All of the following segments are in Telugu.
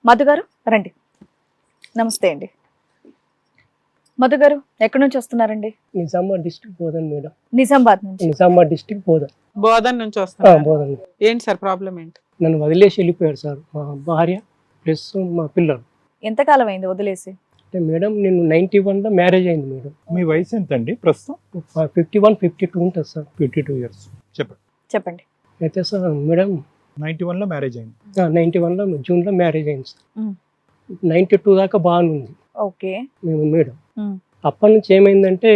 మధు గారు రండి. నమస్తే అండి. మధు గారు ఎక్కడి నుంచి వస్తున్నారండి? Nizamabad district Bodhan madam. నిజామాబాద్ నుంచి. నిజామాబాద్ డిస్ట్రిక్ట్ బోధన్. బోధన్ నుంచి వస్తున్నారు. బోధన్. ఏంటి సార్ ప్రాబ్లం ఏంటి? నన్ను వదిలేసి వెళ్ళిపోయారు సార్ మా భార్య ప్లస్ మా పిల్లలు. ఎంతకాలం అయింది వదిలేసి? అంటే మేడం నేను 91లో మ్యారేజ్ అయింది మేడం. మీ వయసు ఎంత అండి ప్రస్తుతం? 51, 52 ఉంటుంది సార్. 52 ఇయర్స్. చెప్పండి. అయితే సార్ మేడం 91లో మ్యారేజ్ అయింది. 91లో జూన్లో మ్యారేజ్ అయింది సార్. మ్. 92 దాకా బాగుంది ఓకే. మేము మేడం. మ్. అప్పటి నుంచి ఏమైందంటే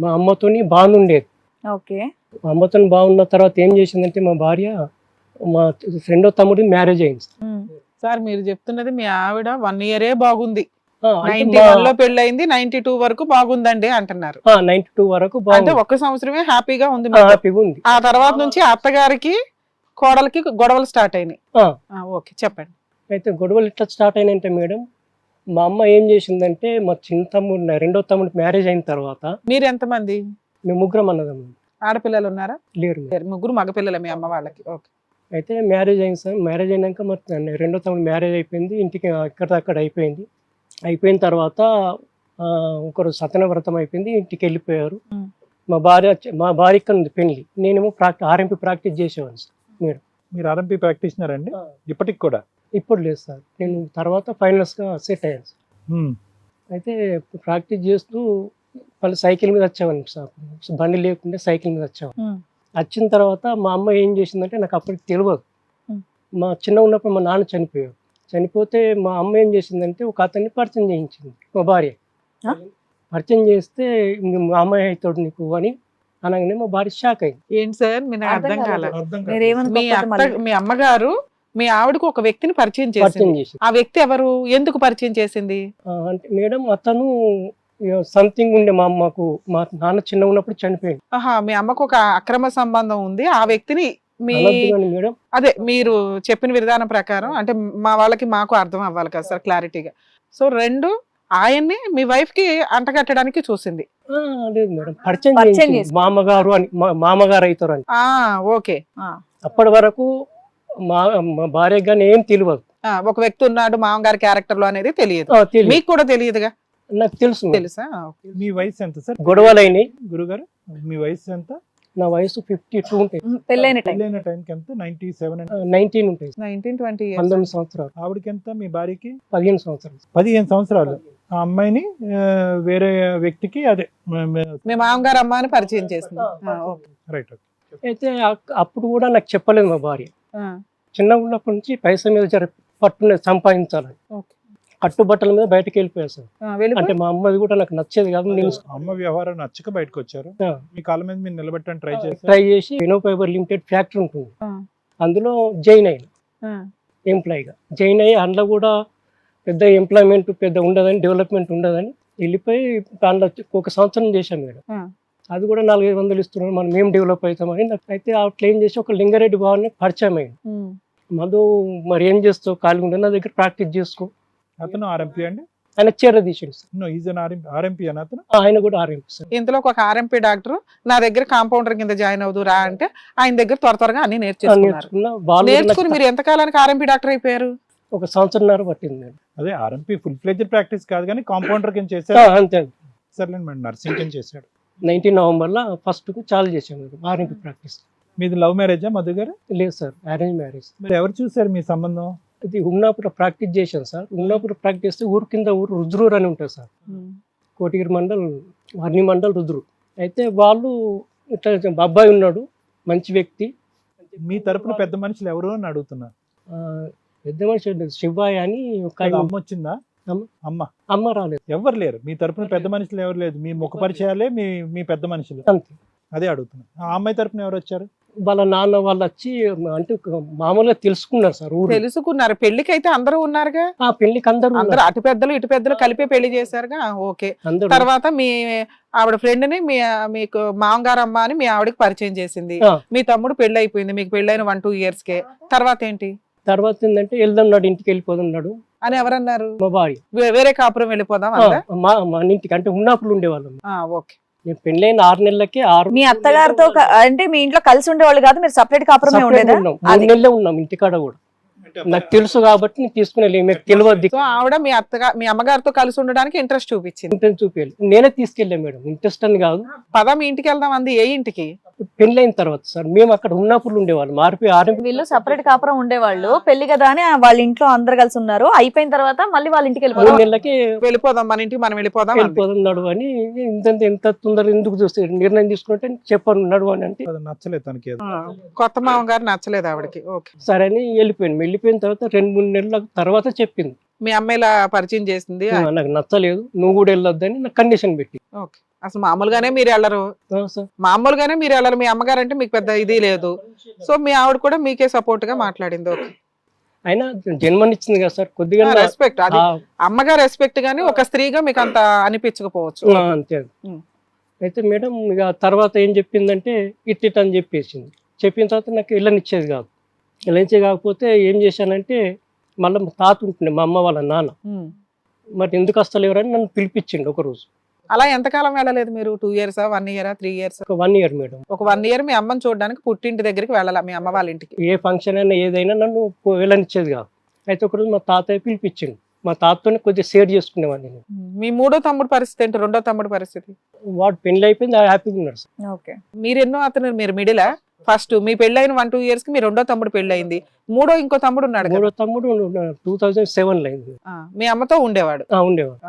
మా అమ్మతోని బాగుండేది. ఓకే. మా అమ్మతో బాగున్న తర్వాత ఏం చేసిందంటే మా భార్య మా రెండో తమ్ముడి మ్యారేజ్ అయింది సార్. మ్. సార్ మీరు చెప్తున్నది మీ ఆవిడ 1 ఇయరే బాగుంది, అంటే 91లో పెళ్ళయింది, 92 వరకు బాగుందండి అంటున్నారు. 92 వరకు అంటే బాగుంది, ఒక్క సంవత్సరమే హ్యాపీగా ఉంది మీకు. హ్యాపీగా ఉంది. ఆ తర్వాత నుంచి అత్తగారికి కోడలికి గొడవలు స్టార్ట్ అయినాయి. ఓకే చెప్పండి. అయితే గొడవలు ఎట్లా స్టార్ట్ అయినాయంటే మేడం మా అమ్మ ఏం చేసిందంటే మా చిన్న తమ్ముడు రెండో తమ్ముడికి మ్యారేజ్ అయిన తర్వాత మీరు ఎంతమంది మేము ముగ్గురం అన్నదమ్ములు. ఆడపిల్లలు ఉన్నారా? లేరు మేడం. లేరు, ముగ్గురు మగపిల్లలే మీ అమ్మ వాళ్ళకి. ఓకే. అయితే మ్యారేజ్ అయింది సార్. మ్యారేజ్ అయినాక మరి రెండో తమ్ముడు మ్యారేజ్ అయిపోయింది, ఇంటికి అక్కడ అయిపోయింది. అయిపోయిన తర్వాత ఒకరు సత్యనవ్రతం అయిపోయింది, ఇంటికి వెళ్ళిపోయారు. మ్. మా భార్య ఇక్కడ ఉంది పెళ్లి. నేనేమో ఆర్ఎంపీ ప్రాక్టీస్ చేసేవాడిని సార్ మేడం. మీరు ఆర్ఎంపీ ప్రాక్టీషనర్ అండి ఇప్పటికి కూడా? ఇప్పుడు లేదు సార్, నేను తర్వాత ఫైనల్స్గా సెట్ అయ్యాను సార్. అయితే ప్రాక్టీస్ చేస్తూ మళ్ళీ సైకిల్ మీద వచ్చేవాడిని సార్. బండి లేకుంటే సైకిల్ మీద వచ్చేవాడిని. మ్. వచ్చిన తర్వాత మా అమ్మ ఏం చేసిందంటే నాకు అప్పటికి తెలియదు. మ్. మా చిన్న ఉన్నప్పుడు మా నాన్న చనిపోయాడు. చనిపోతే మా అమ్మ ఏం చేసిందంటే ఒక అతన్ని పరిచయం చేయించింది మా భార్య. ఆ? పరిచయం చేస్తే ఇంక మా అమ్మాయి అవుతాడు నీకు అని అనగానే మా భార్య షాక్ అయింది. ఏంటి సార్ మీరు అర్థం అర్థం కాల? అర్థం మీరు మీ అత్త మీ అమ్మగారు మీ ఆవిడకు ఒక వ్యక్తిని పరిచయం పరిచయం చేసింది. చేసింది. ఆ వ్యక్తి ఎవరు, ఎందుకు పరిచయం చేసింది? అంటే మేడం అతను సంథింగ్ ఉండే మా అమ్మకు. మా నాన్న చిన్న ఉన్నప్పుడు చనిపోయింది. ఆహా, మీ అమ్మకు ఒక అక్రమ సంబంధం ఉంది. ఆ వ్యక్తిని మీ అనొద్దు కానీ మేడం. అదే మీరు చెప్పిన విధానం ప్రకారం అంటే మా వాళ్ళకి మాకు అర్థం అవ్వాలి కదా సార్ క్లారిటీగా. సో ఆయన్ని మీ వైఫ్ కి అంటగట్టడానికి చూసింది. లేదు మేడం, పరిచయం పరిచయం చేయించింది. చేసింది. మామగారు అని మామగారు అవుతారు అని. ఓకే. అప్పటి వరకు మా భార్యకు కానీ ఏం తెలియదు. ఒక వ్యక్తి ఉన్నాడు మామగారి క్యారెక్టర్ లో అనేది తెలియదు. తెలియదు, మీకు కూడా తెలియదుగా? నాకు తెలుసు మేడం. తెలుసా? మీ వయసు ఎంత సార్? గొడవలైనాయి. గురుగారు మీ వయసు ఎంత? నా వయసు 52 ఉంటాయి. పెళ్ళైన టైం పెళ్ళైన టైంకి ఎంత? 97 19 ఉంటాయి. 19-20 years. 19 సంవత్సరాలు. ఆవిడకి ఎంత? మీ భార్యకి 15 సంవత్సరాలు. 15 సంవత్సరాలు. ఆ అమ్మాయిని వేరే వ్యక్తికి అదే మీ మామగారు అమ్మ అని పరిచయం చేసింది. ఓకే. రైట్. అయితే అప్పుడు కూడా నాకు చెప్పలేదు మా భార్య. ఆ, చిన్నగా ఉన్నప్పటి నుంచి పైసా మీద పట్టున సంపాదించాలని ఓకే. కట్టుబట్టల మీద బయటకు వెళ్ళిపోయాను సార్. వెళ్ళిపోయి అంటే మా అమ్మది కూడా నాకు నచ్చేది కాదు. నేను అమ్మ వ్యవహారం నచ్చక బయటకు వచ్చారు. మీ కాళ్ళ మీద మీరు నిలబెట్టడానికి ట్రై చేశారు. ట్రై చేసి ఎనో ఫైబర్ లిమిటెడ్ ఫ్యాక్టరీ ఉంటుంది, ఆ, అందులో జాయిన్ అయినా ఆ, ఎంప్లాయీగా. జాయిన్ అయ్యి అందులో కూడా పెద్ద ఎంప్లాయ్మెంట్ పెద్ద ఉండదని, డెవలప్మెంట్ ఉండదని వెళ్ళిపోయి అందులో 1 సంవత్సరం చేశాను మేడం. ఆ. అది కూడా 400-500 ఇస్తున్నారు, మనం ఏం డెవలప్ అవుతామని. నాకు అయితే ఆ క్లెయిమ్ చేసి ఒక లింగారెడ్డి బావని పరిచయం అయింది. ఉమ్. మధు మరి ఏం చేస్తావు, ఖాళీగా ఉంటే నా దగ్గర ప్రాక్టీస్ చేసుకో. అతను ఆర్ఎంపీ అండి? ఆయన చీర తీసిండు sir. No, is an RMP అని అతను. ఆయన కూడా ఆర్ఎంపీ సార్. ఇంతలో ఒక ఆర్ఎంపీ డాక్టర్ నా దగ్గర కాంపౌండర్ కింద జాయిన్ అవుదు రా అంటే ఆయన దగ్గర త్వరగా అన్ని నేర్చేసుకున్నారు. నేర్చుకున్న వాళ్ళు కూడా నేర్చుకుని నాకు మీరు ఎంత కాలానికి ఆర్ఎంపీ డాక్టర్ అయిపోయారు? 1 సంవత్సరంన్నర పట్టింది మేడం. అదే ఆర్ఎంపీ ఫుల్ ఫ్లెడ్జ్డ్ ప్రాక్టీస్ కాదు కానీ కాంపౌండర్ కింద చేశారు. అంతే. సర్లేండి మేడం, నర్సింగ్ కింద చేశాడు. 19 నవంబర్లో ఫస్ట్ చాలు చేశాను మేడం ఆర్ఎంపీ ప్రాక్టీస్. మీది లవ్ మ్యారేజా మధు గారు? లేదు సార్, అరేంజ్ మ్యారేజ్. మీరు ఎవరు చూసారు మీ సంబంధం? ఇది ఉమ్నాపుర ప్రాక్టీస్ చేశాను సార్. ఉమ్నాపుర ప్రాక్టీస్ చేస్తే ఊరు కింద ఊరు రుద్రూర్ అని ఉంటుంది సార్. కోటగిరి మండల్, వర్ణి మండల్ రుద్రూర్. అయితే వాళ్ళు ఇట్లా అబ్బాయి ఉన్నాడు, మంచి వ్యక్తి. మీ తరపున పెద్ద మనుషులు ఎవరు అని అడుగుతున్నా. పెద్ద మనిషి శివాయ అని ఒక ఆయన. అమ్మ వచ్చిందా? అమ్మ? అమ్మ అమ్మ రాలేదు. ఎవరు లేరు మీ తరపున పెద్ద మనుషులు ఎవరు లేదు. మీ ముఖ పరిచయాలే మీ పెద్ద మనుషులు. అంతే. అదే అడుగుతున్నా. ఆ అమ్మాయి తరపున ఎవరు వచ్చారు? వాళ్ళ నాన్న వాళ్ళు వచ్చి అంటే మామూలుగా తెలుసుకున్నారు సార్ ఊరు. తెలుసుకున్నారు. పెళ్లికి అయితే అందరూ ఉన్నారుగా. ఆ పెళ్లికి అందరూ అందరూ అటు పెద్దలు ఇటు పెద్దలు కలిపి పెళ్లి చేశారుగా. ఓకే. అందరూ. తర్వాత మీ ఆవిడ ఫ్రెండ్ ని మీకు మామగారు అమ్మ అని మీ ఆవిడకి పరిచయం చేసింది. మీ తమ్ముడు పెళ్లి అయిపోయింది, మీకు పెళ్ళైన 1-2 years కే. తర్వాత ఏంటి? తర్వాత ఏంటంటే వెళ్దాం, ఇంటికి వెళ్ళిపోతున్నాడు అని ఎవరన్నారు? మా భార్య. వేరే కాపురం వెళ్ళిపోదాం మన ఇంటికి అంటే ఉన్నప్పుడు ఉండేవాళ్ళం. ఓకే. నేను పెళ్ళైన 6 నెలలకే 6 మీ అత్తగారితో అంటే మీ ఇంట్లో కలిసి ఉండేవాళ్ళు కాదు, మీరు సపరేట్ కాపురమే ఉండేదా? 3 నెలలే ఉన్నాం ఇంటికాడ కూడా. నాకు తెలుసు కాబట్టి నేను తీసుకునే మీకు తెలియదు సో ఆవిడ మీ అమ్మగారితో కలిసి ఉండడానికి ఇంట్రెస్ట్ చూపించింది. ఇంట్రెస్ట్ చూపించాలి. నేనే తీసుకెళ్ళాను మేడం, ఇంట్రెస్ట్ అని కాదు. పద మీ ఇంటికి వెళ్దాం అంది. ఏ ఇంటికి? పెళ్ళైన తర్వాత సార్ మేము అక్కడ ఉన్నప్పుడు ఉండేవాళ్ళు మారిపోయి ఆర్ఎంపీ. వీళ్ళు సెపరేట్ కాపురం ఉండేవాళ్ళు, పెళ్లి కదా అని వాళ్ళ ఇంట్లో అందరు కలిసి ఉన్నారు. అయిపోయిన తర్వాత మళ్ళీ వాళ్ళ ఇంటికి 3 వెళ్ళిపోయారు. నెలలకి వెళ్ళిపోదాం మన ఇంటికి, మనం వెళ్ళిపోదాం అంది. వెళ్ళిపోతున్నాడు అని ఎంత తొందర ఎందుకు చూస్తే నిర్ణయం తీసుకుంటే చెప్పాను నడువు అని అంటే అది నచ్చలేదు తనకి. కొత్త మామగారు నచ్చలేదు ఆవిడకి. ఓకే సరే అని వెళ్ళిపోయిన తర్వాత 2-3 నెలల తర్వాత చెప్పింది. మీ అమ్మ ఇలా పరిచయం చేసింది. నాకు నచ్చలేదు, నువ్వు కూడా వెళ్ళొద్దని నాకు కండిషన్ పెట్టి. ఓకే అసలు మామూలుగానే మీరు వెళ్ళరు, మామూలుగానే మీరు వెళ్ళరు. మీ అమ్మగారు అంటే మీకు పెద్ద ఇది లేదు. సో మీ ఆవిడ కూడా మీకే సపోర్ట్ గా మాట్లాడింది. ఓకే అయినా జన్మనిచ్చింది కదా సార్, కొద్దిగా రెస్పెక్ట్. అది అమ్మగా రెస్పెక్ట్ గానీ ఒక స్త్రీగా మీకు అంత అనిపించకపోవచ్చు. అంతే. అయితే మేడం ఇక తర్వాత ఏం చెప్పిందంటే ఇట్ అని చెప్పిన తర్వాత నాకు వెళ్ళనిచ్చేది కాదు. వెళ్ళనిచ్చేది కాకపోతే ఏం చేశానంటే మళ్ళీ మా తాత ఉంటుండే, మా అమ్మ వాళ్ళ నాన్న. మరి ఎందుకు వస్తలేవరని నన్ను పిలిపించిండు ఒకరోజు. అలా ఎంతకాలం వెళ్ళలేదు మీరు? 2 years, 1 year, 3 years? ఒక 1 year మేడం. ఒక 1 year మీ అమ్మని చూడడానికి పుట్టింటి దగ్గరికి వెళ్ళాల, మీ అమ్మ వాళ్ళ ఇంటికి. ఏ ఫంక్షన్ అయినా ఏదైనా నన్ను వెళ్ళనిచ్చేది కాదు. అయితే ఒకరోజు మా తాతయ్య పిలిపించిండు. మా తాతతోనే కొద్దిగా షేర్ చేసుకునేవాడిని నేను. మీ 3వ తమ్ముడు పరిస్థితి ఏంటి? 2వ తమ్ముడు పరిస్థితి? వాడు పెళ్లి అయిపోయింది, హ్యాపీగా ఉన్నాడు సార్. ఓకే మీరెన్నో అతను? మీరు మిడిలా? ఫస్ట్ మీ పెళ్ళైన 1-2 years కి మీ 2వ తమ్ముడు పెళ్లి అయింది. 3వ ఇంకో తమ్ముడు ఉన్నాడు కదా? 3వ తమ్ముడు 2007 అయింది. మీ అమ్మతో ఉండేవాడు? ఉండేవాడు.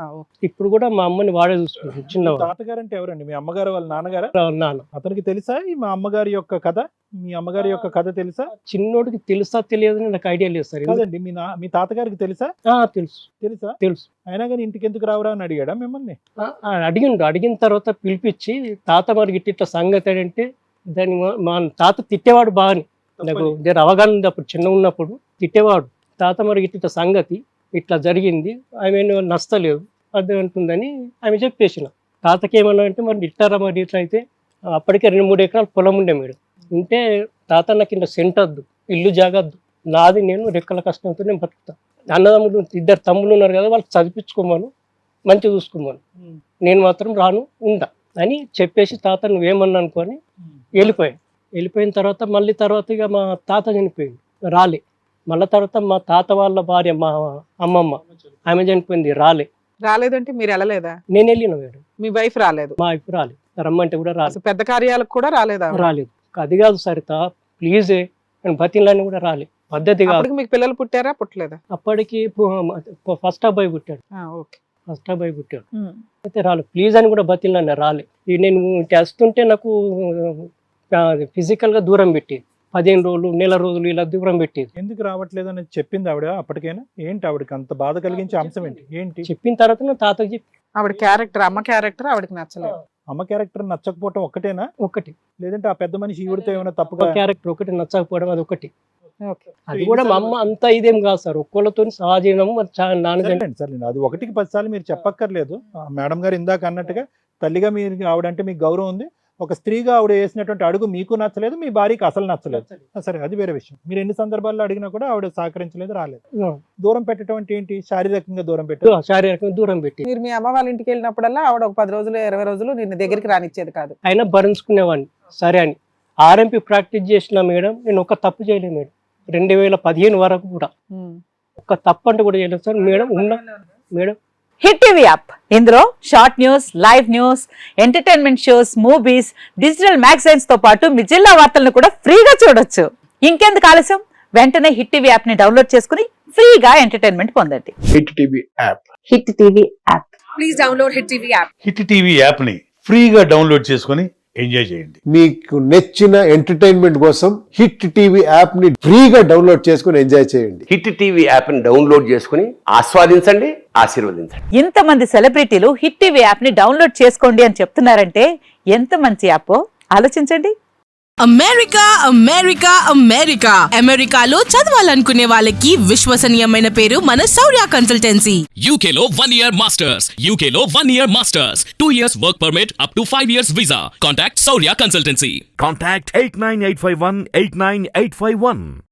ఇప్పుడు కూడా మా అమ్మని వాడే చూసుకుంటాడు. చిన్నవాడు. తాతగారు అంటే ఎవరండి? మీ అమ్మగారు వాళ్ళ నాన్నగారా? నాన్న. అతనికి తెలుసా మా అమ్మగారి యొక్క కథ? మీ అమ్మగారి యొక్క కథ తెలుసా? చిన్నోడికి తెలుసా తెలియదని నాకు ఐడియా లేదు సార్. కాదండి, మీ తాతగారికి తెలుసా? తెలుసు. అయినా కానీ ఇంటికి ఎందుకు రావురా అని అడిగాడా మిమ్మల్ని? అడిగిన తర్వాత పిలిపించి తాత మరి ఇట్లా సంగతి అంటే దాన్ని మా తాత తిట్టేవాడు బాగానే. నాకు జర అవగాహన ఉంది, అప్పుడు చిన్న ఉన్నప్పుడు తిట్టేవాడు. తాత మరి ఇట్లా సంగతి ఇట్లా జరిగింది, ఆమె నచ్చలేదు అది అంటుందని ఆమె చెప్పేసిన. తాతకి ఏమన్నా అంటే మరి ఇట్టారా మరి ఇట్లా అయితే అప్పటికే 2-3 ఎకరాల పొలం ఉండే మేడం. ఉంటే తాత నాకు ఇంత సెంటద్దు, ఇల్లు జాగద్దు, నాది నేను రెక్కల కష్టంతో నేను బతుకుతా. అన్నదమ్ములు 2 తమ్ముళ్ళు ఉన్నారు కదా, వాళ్ళకి చదివించుకోమను, మంచిగా చూసుకోమను, నేను మాత్రం రాను ఉందా అని చెప్పేసి తాత నువ్వేమన్నా అనుకొని వెళ్ళిపోయిన తర్వాత ఇక మా తాత చనిపోయింది, రాలే. మళ్ళీ తర్వాత మా తాత వాళ్ళ భార్య మా అమ్మమ్మ ఆమె చనిపోయింది, రాలేదంటే మీరు వెళ్ళలేదా? నేను వెళ్ళిన మేడం. మీ వైఫ్ రాలేదు? మా వైఫ్ రాలేదు, రమ్మంటే కూడా రాలేదు. పెద్ద కార్యాలకు కూడా రాలేదు? అది కాదు సరిత ప్లీజే నేను బతిలాన్ని కూడా రాలేదు. పద్ధతి కాదు. మీకు పిల్లలు పుట్టారా పుట్టలేదా? అప్పటికి ఫస్ట్ అబ్బాయి పుట్టాడు. అయితే రాలేదు, ప్లీజ్ అని కూడా బతిలాన్ని రాలే. నేను చేస్తుంటే నాకు ఫిజికల్ గా దూరం పెట్టేది, 15 రోజులు, నెల రోజులు ఇలా దూరం పెట్టేది. ఎందుకు రావట్లేదు అని చెప్పింది ఆవిడ అప్పటికైనా? ఏంటి ఆవిడకి అంత బాధ కలిగించే అంశం ఏంటి? చెప్పిన తర్వాత నా తాతకి చెప్పి. ఆవిడ క్యారెక్టర్, అమ్మ క్యారెక్టర్ ఆవిడకి నచ్చలేదు. అమ్మ క్యారెక్టర్ నచ్చకపోవటం ఒక్కటేనా? ఒకటి. లేదంటే ఆ పెద్ద మనిషి ఈవిడతో ఏమైనా తప్పుగా? క్యారెక్టర్ ఒకటి నచ్చకపోవడం, అది ఒకటి. అది కూడా మా అమ్మ అంతా ఇదేం కాదు సార్, ఒక్కళ్ళతో సహజీవనము. అది 1కి 10 సార్లు మీరు చెప్పక్కర్లేదు. మేడం గారు ఇందాక అన్నట్టుగా తల్లిగా మీరు ఆవిడంటే మీకు గౌరవం ఉంది. ఒక స్త్రీగా ఆవిడ వేసినటువంటి అడుగు మీకు నచ్చలేదు, మీ భార్యకి అసలు నచ్చలేదు. సరే, అది వేరే విషయం. మీరు ఎన్ని సందర్భాల్లో అడిగినా కూడా ఆవిడ సహకరించలేదు, రాలేదు. దూరం పెట్టడం అంటే ఏంటి? శారీరకంగా దూరం పెట్టి. మీరు మీ అమ్మ వాళ్ళ ఇంటికి వెళ్ళినప్పుడల్లా ఆవిడ ఒక 10 రోజులు 20 రోజులు నిన్ను దగ్గరికి రానిచ్చేది కాదు? అయినా భరించుకునేవాడిని. సరే అని ఆర్ఎంపీ ప్రాక్టీస్ చేసిన మేడం, నేను ఒక తప్పు చేయలేదు మేడం. 2015 వరకు కూడా ఒక తప్పు అంటే కూడా చేయలేదు sir madam. Hit TV app, ఇందులో short news, live news, entertainment shows, movies, digital magazines తో పాటు మీ జిల్లా వార్తలను కూడా ఫ్రీగా చూడొచ్చు. ఇంకెందుకు ఆలస్యం, వెంటనే హిట్ టీవీ యాప్ ని డౌన్లోడ్ చేసుకుని ఫ్రీగా ఎంటర్టైన్మెంట్ పొందండి. Hit TV app. Hit TV app. Please download hit TV app. Hit TV app ని ఫ్రీగా డౌన్లోడ్ చేసుకుని ఎంజాయ్ చేయండి. మీకు నచ్చిన ఎంటర్టైన్మెంట్ కోసం హిట్ టీవీ యాప్ ని ఫ్రీగా డౌన్లోడ్ చేసుకుని ఎంజాయ్ చేయండి. హిట్ టీవీ యాప్ ని డౌన్లోడ్ చేసుకుని ఆస్వాదించండి, ఆశీర్వదించండి. ఇంతమంది సెలబ్రిటీలు హిట్ టీవీ యాప్ ని డౌన్లోడ్ చేసుకోండి అని చెప్తున్నారంటే ఎంత మంచి యాప్ ఆలోచించండి. అమెరికాలో చదవాలనుకునే వాళ్ళకి విశ్వసనీయమైన పేరు మన శౌర్య consultancy. UKలో 1 year masters. 2 years work permit up to 5 years visa. Contact Saurya Consultancy. Contact 89851 89851.